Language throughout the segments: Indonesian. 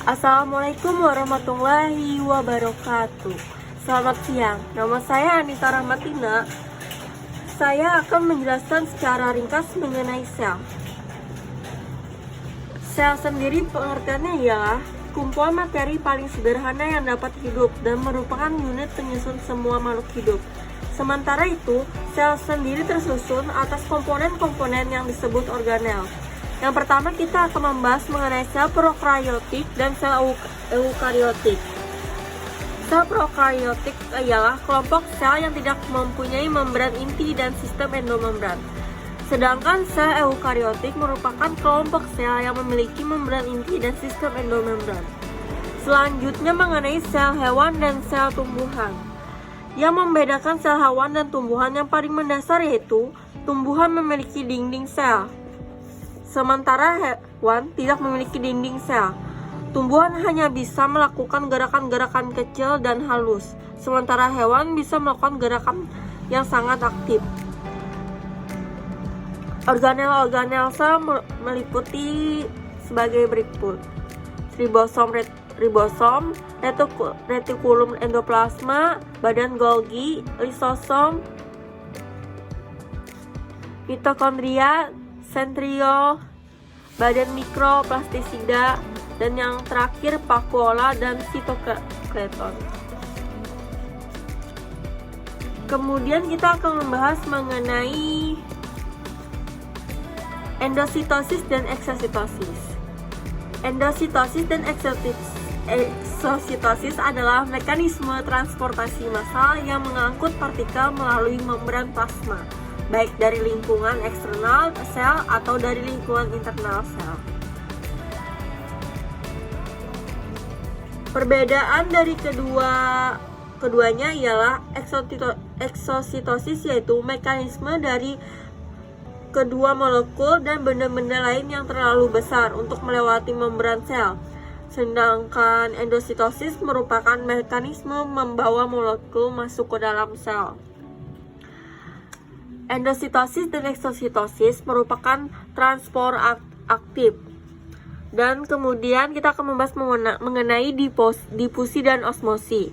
Assalamualaikum warahmatullahi wabarakatuh. Selamat siang, nama saya Anita Rahmatina. Saya akan menjelaskan secara ringkas mengenai sel. Sel sendiri pengertiannya ialah kumpulan materi paling sederhana yang dapat hidup dan merupakan unit penyusun semua makhluk hidup. Sementara itu, sel sendiri tersusun atas komponen-komponen yang disebut organel. Yang pertama kita akan membahas mengenai sel prokaryotik dan sel eukaryotik. Sel prokaryotik ialah kelompok sel yang tidak mempunyai membran inti dan sistem endomembran. Sedangkan sel eukaryotik merupakan kelompok sel yang memiliki membran inti dan sistem endomembran. Selanjutnya mengenai sel hewan dan sel tumbuhan. Yang membedakan sel hewan dan tumbuhan yang paling mendasar yaitu tumbuhan memiliki dinding sel, sementara hewan tidak memiliki dinding sel. Tumbuhan hanya bisa melakukan gerakan-gerakan kecil dan halus, sementara hewan bisa melakukan gerakan yang sangat aktif. Organel-organel sel meliputi sebagai berikut: ribosom, retikulum endoplasma, badan Golgi, lisosom, mitokondria, sentriol, badan mikroplastisida, dan yang terakhir vakuola dan sitoskeleton. Kemudian kita akan membahas mengenai endositosis dan eksositosis. Endositosis dan eksositosis adalah mekanisme transportasi massal yang mengangkut partikel melalui membran plasma, baik dari lingkungan eksternal sel atau dari lingkungan internal sel. Perbedaan dari keduanya ialah eksositosis, yaitu mekanisme dari kedua molekul dan benda-benda lain yang terlalu besar untuk melewati membran sel. Sedangkan endositosis merupakan mekanisme membawa molekul masuk ke dalam sel. Endositosis dan eksositosis merupakan transport aktif. Dan kemudian kita akan membahas mengenai difusi dan osmosi.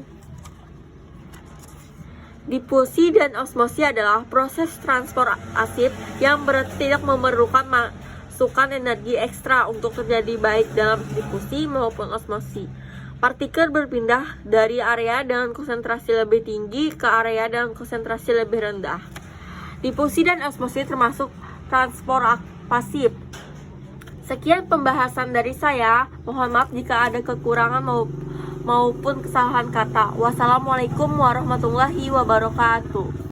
Difusi dan osmosi adalah proses transport asif yang tidak memerlukan masukan energi ekstra untuk terjadi baik dalam difusi maupun osmosi. Partikel berpindah dari area dengan konsentrasi lebih tinggi ke area dengan konsentrasi lebih rendah. Difusi dan osmosi termasuk transport pasif. Sekian pembahasan dari saya. Mohon maaf jika ada kekurangan maupun kesalahan kata. Wassalamualaikum warahmatullahi wabarakatuh.